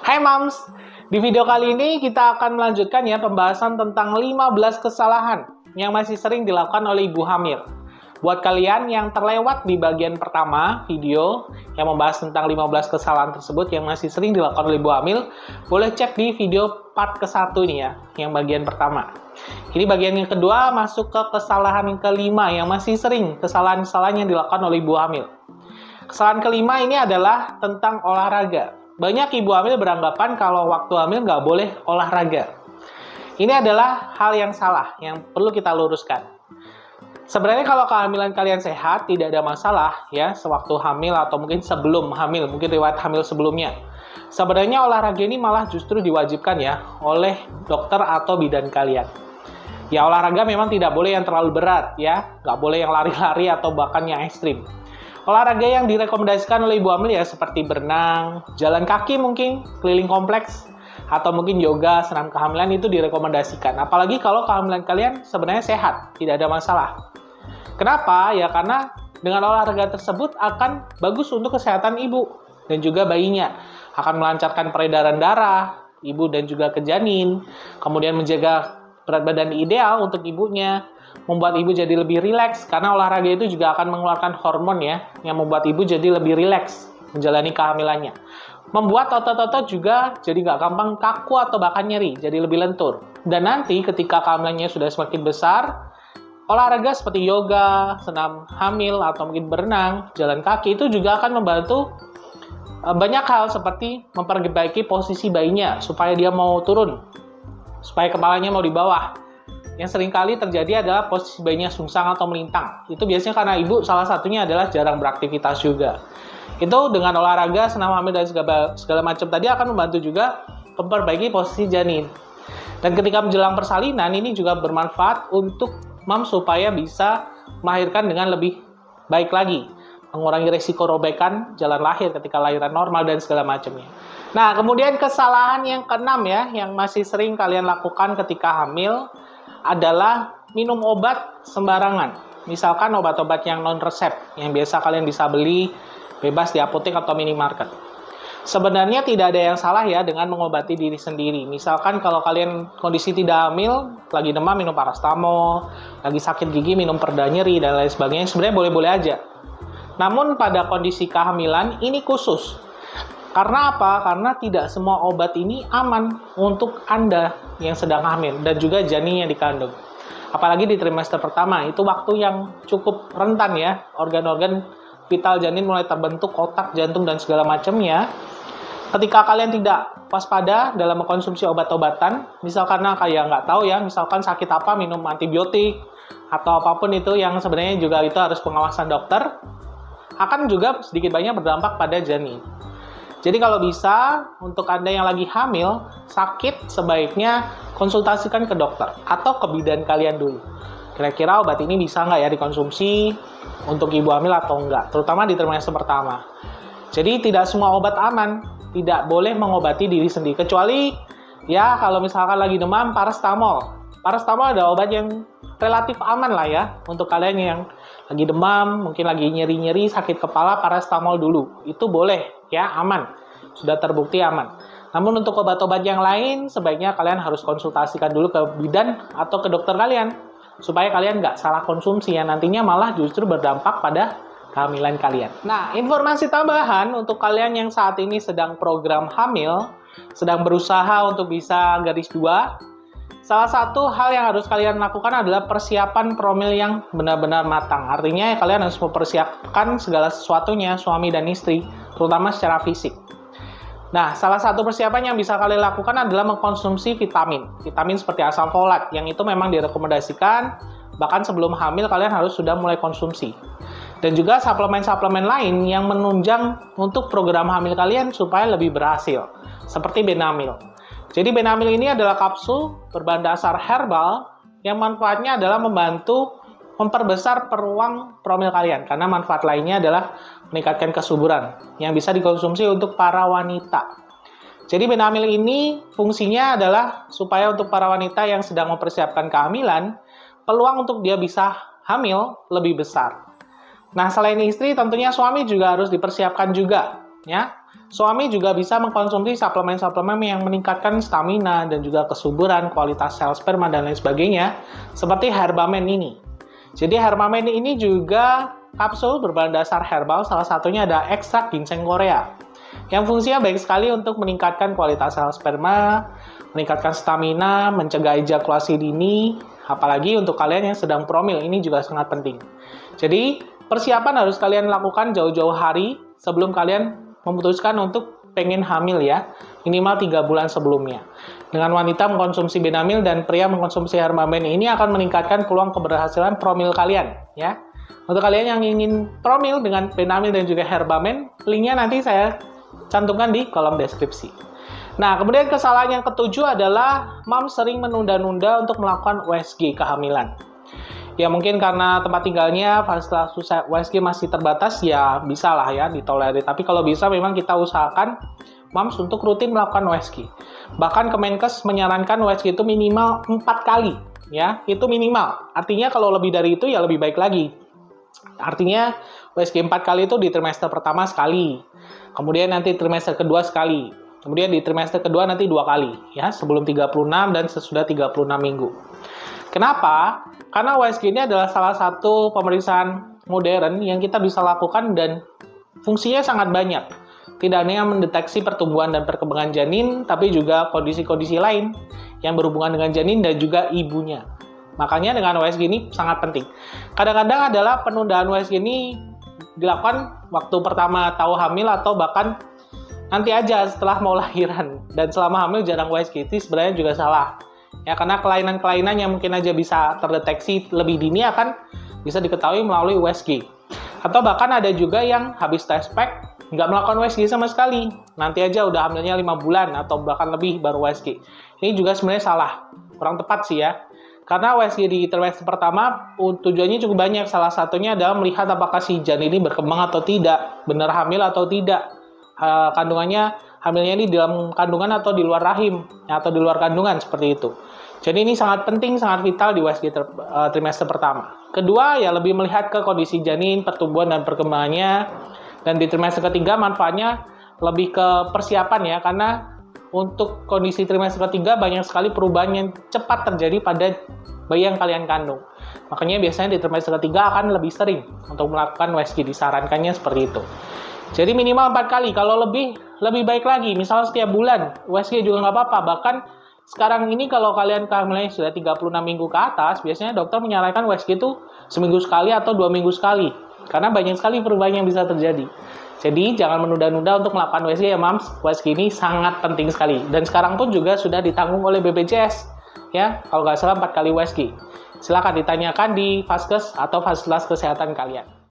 Hai Mams, di video kali ini kita akan melanjutkan ya pembahasan tentang 15 kesalahan yang masih sering dilakukan oleh ibu hamil. Buat kalian yang terlewat di bagian pertama video yang membahas tentang 15 kesalahan tersebut yang masih sering dilakukan oleh ibu hamil, boleh cek di video part ke-1 ini ya, yang bagian pertama. Ini bagian yang kedua masuk ke kesalahan yang kelima yang masih sering kesalahan-kesalahan yang dilakukan oleh ibu hamil. Kesalahan kelima ini adalah tentang olahraga. Banyak ibu hamil beranggapan kalau waktu hamil nggak boleh olahraga. Ini adalah hal yang salah, yang perlu kita luruskan. Sebenarnya kalau kehamilan kalian sehat, tidak ada masalah ya, sewaktu hamil atau mungkin sebelum hamil, mungkin riwayat hamil sebelumnya. Sebenarnya olahraga ini malah justru diwajibkan ya, oleh dokter atau bidan kalian. Ya olahraga memang tidak boleh yang terlalu berat ya, nggak boleh yang lari-lari atau bahkan yang ekstrim. Olahraga yang direkomendasikan oleh ibu hamil ya seperti berenang, jalan kaki mungkin, keliling kompleks, atau mungkin yoga, senam kehamilan itu direkomendasikan. Apalagi kalau kehamilan kalian sebenarnya sehat, tidak ada masalah. Kenapa? Ya karena dengan olahraga tersebut akan bagus untuk kesehatan ibu dan juga bayinya. Akan melancarkan peredaran darah, ibu dan juga ke janin, kemudian menjaga berat badan ideal untuk ibunya, membuat ibu jadi lebih rileks karena olahraga itu juga akan mengeluarkan hormon ya yang membuat ibu jadi lebih rileks menjalani kehamilannya. Membuat otot-otot juga jadi nggak gampang kaku atau bahkan nyeri, jadi lebih lentur. Dan nanti ketika kehamilannya sudah semakin besar, olahraga seperti yoga, senam hamil atau mungkin berenang, jalan kaki itu juga akan membantu banyak hal seperti memperbaiki posisi bayinya supaya dia mau turun, supaya kepalanya mau di bawah. Yang seringkali terjadi adalah posisi bayinya sungsang atau melintang. Itu biasanya karena ibu salah satunya adalah jarang beraktivitas juga. Itu dengan olahraga, senam hamil dan segala macam tadi akan membantu juga memperbaiki posisi janin. Dan ketika menjelang persalinan ini juga bermanfaat untuk mam supaya bisa melahirkan dengan lebih baik lagi, mengurangi risiko robekan jalan lahir ketika lahiran normal dan segala macamnya. Nah, kemudian kesalahan yang keenam ya, yang masih sering kalian lakukan ketika hamil adalah minum obat sembarangan. Misalkan obat-obat yang non-resep, yang biasa kalian bisa beli bebas di apotek atau minimarket. Sebenarnya tidak ada yang salah ya dengan mengobati diri sendiri. Misalkan kalau kalian kondisi tidak hamil, lagi demam minum paracetamol, lagi sakit gigi minum pereda nyeri, dan lain sebagainya, sebenarnya boleh-boleh aja. Namun pada kondisi kehamilan ini khusus. Karena apa? Karena tidak semua obat ini aman untuk Anda yang sedang hamil dan juga janin yang dikandung. Apalagi di trimester pertama, itu waktu yang cukup rentan ya. Organ-organ vital janin mulai terbentuk, otak, jantung, dan segala macamnya. Ketika kalian tidak waspada dalam mengkonsumsi obat-obatan, misal karena kayak nggak tahu ya, misalkan sakit apa, minum antibiotik, atau apapun itu yang sebenarnya juga itu harus pengawasan dokter, akan juga sedikit banyak berdampak pada janin. Jadi kalau bisa, untuk Anda yang lagi hamil, sakit, sebaiknya konsultasikan ke dokter atau ke bidan kalian dulu. Kira-kira obat ini bisa nggak ya dikonsumsi untuk ibu hamil atau enggak, terutama di trimester pertama. Jadi tidak semua obat aman, tidak boleh mengobati diri sendiri. Kecuali ya kalau misalkan lagi demam, paracetamol. Paracetamol ada obat yang relatif aman lah ya, untuk kalian yang lagi demam, mungkin lagi nyeri-nyeri, sakit kepala, paracetamol dulu. Itu boleh ya, aman. Sudah terbukti aman. Namun untuk obat-obat yang lain, sebaiknya kalian harus konsultasikan dulu ke bidan atau ke dokter kalian. Supaya kalian nggak salah konsumsi, yang nantinya malah justru berdampak pada kehamilan kalian. Nah, informasi tambahan untuk kalian yang saat ini sedang program hamil, sedang berusaha untuk bisa garis 2, salah satu hal yang harus kalian lakukan adalah persiapan promil yang benar-benar matang. Artinya kalian harus mempersiapkan segala sesuatunya, suami dan istri, terutama secara fisik. Nah, salah satu persiapan yang bisa kalian lakukan adalah mengkonsumsi vitamin. Vitamin seperti asam folat, yang itu memang direkomendasikan, bahkan sebelum hamil kalian harus sudah mulai konsumsi. Dan juga suplemen-suplemen lain yang menunjang untuk program hamil kalian supaya lebih berhasil, seperti Benamil. Jadi Benamil ini adalah kapsul berbahan dasar herbal yang manfaatnya adalah membantu memperbesar peluang promil kalian. Karena manfaat lainnya adalah meningkatkan kesuburan yang bisa dikonsumsi untuk para wanita. Jadi Benamil ini fungsinya adalah supaya untuk para wanita yang sedang mempersiapkan kehamilan, peluang untuk dia bisa hamil lebih besar. Nah, selain istri, tentunya suami juga harus dipersiapkan juga ya. Suami juga bisa mengkonsumsi suplemen-suplemen yang meningkatkan stamina dan juga kesuburan, kualitas sel sperma, dan lain sebagainya, seperti Herbamen ini. Jadi Herbamen ini juga kapsul berbahan dasar herbal, salah satunya ada ekstrak ginseng Korea, yang fungsinya baik sekali untuk meningkatkan kualitas sel sperma, meningkatkan stamina, mencegah ejakulasi dini, apalagi untuk kalian yang sedang promil, ini juga sangat penting. Jadi, persiapan harus kalian lakukan jauh-jauh hari sebelum kalian memutuskan untuk pengen hamil ya, minimal 3 bulan sebelumnya. Dengan wanita mengkonsumsi Benamil dan pria mengkonsumsi Herbamen ini akan meningkatkan peluang keberhasilan promil kalian ya. Untuk kalian yang ingin promil dengan Benamil dan juga Herbamen, linknya nanti saya cantumkan di kolom deskripsi. Nah, kemudian kesalahan yang ketujuh adalah mom sering menunda-nunda untuk melakukan USG kehamilan. Ya mungkin karena tempat tinggalnya fasilitas USG masih terbatas, ya bisa lah ya ditolerir. Tapi kalau bisa memang kita usahakan moms untuk rutin melakukan USG. Bahkan Kemenkes menyarankan USG itu minimal 4 kali ya, itu minimal. Artinya kalau lebih dari itu ya lebih baik lagi. Artinya USG 4 kali itu di trimester pertama sekali, kemudian nanti trimester kedua sekali, kemudian di trimester kedua nanti 2 kali ya, sebelum 36 dan sesudah 36 minggu. Kenapa? Karena USG ini adalah salah satu pemeriksaan modern yang kita bisa lakukan dan fungsinya sangat banyak. Tidak hanya mendeteksi pertumbuhan dan perkembangan janin, tapi juga kondisi-kondisi lain yang berhubungan dengan janin dan juga ibunya. Makanya dengan USG ini sangat penting. Kadang-kadang adalah penundaan USG ini dilakukan waktu pertama tahu hamil atau bahkan nanti aja setelah mau lahiran. Dan selama hamil jarang USG, itu sebenarnya juga salah. Ya, karena kelainan-kelainan yang mungkin aja bisa terdeteksi lebih dini akan bisa diketahui melalui USG. Atau bahkan ada juga yang habis test pack nggak melakukan USG sama sekali. Nanti aja udah hamilnya 5 bulan atau bahkan lebih baru USG. Ini juga sebenarnya salah, kurang tepat sih ya. Karena USG di trimester pertama tujuannya cukup banyak. Salah satunya adalah melihat apakah si janin ini berkembang atau tidak, benar hamil atau tidak. Kandungannya, hamilnya ini di dalam kandungan atau di luar rahim, atau di luar kandungan, seperti itu. Jadi ini sangat penting, sangat vital di USG trimester pertama. Kedua, ya lebih melihat ke kondisi janin, pertumbuhan dan perkembangannya. Dan di trimester ketiga manfaatnya lebih ke persiapan ya, karena untuk kondisi trimester ketiga banyak sekali perubahan yang cepat terjadi pada bayi yang kalian kandung. Makanya biasanya di trimester ketiga akan lebih sering untuk melakukan USG, disarankannya seperti itu. Jadi minimal 4 kali, kalau lebih baik lagi. Misalnya setiap bulan, USG juga nggak apa-apa. Bahkan sekarang ini kalau kalian kehamilannya sudah 36 minggu ke atas, biasanya dokter menyarankan USG itu seminggu sekali atau 2 minggu sekali. Karena banyak sekali perubahan yang bisa terjadi. Jadi jangan menunda-nunda untuk melakukan USG ya Mams. USG ini sangat penting sekali. Dan sekarang pun juga sudah ditanggung oleh BPJS. Ya, kalau nggak salah 4 kali USG. Silakan ditanyakan di Vaskes atau fasilitas kesehatan kalian.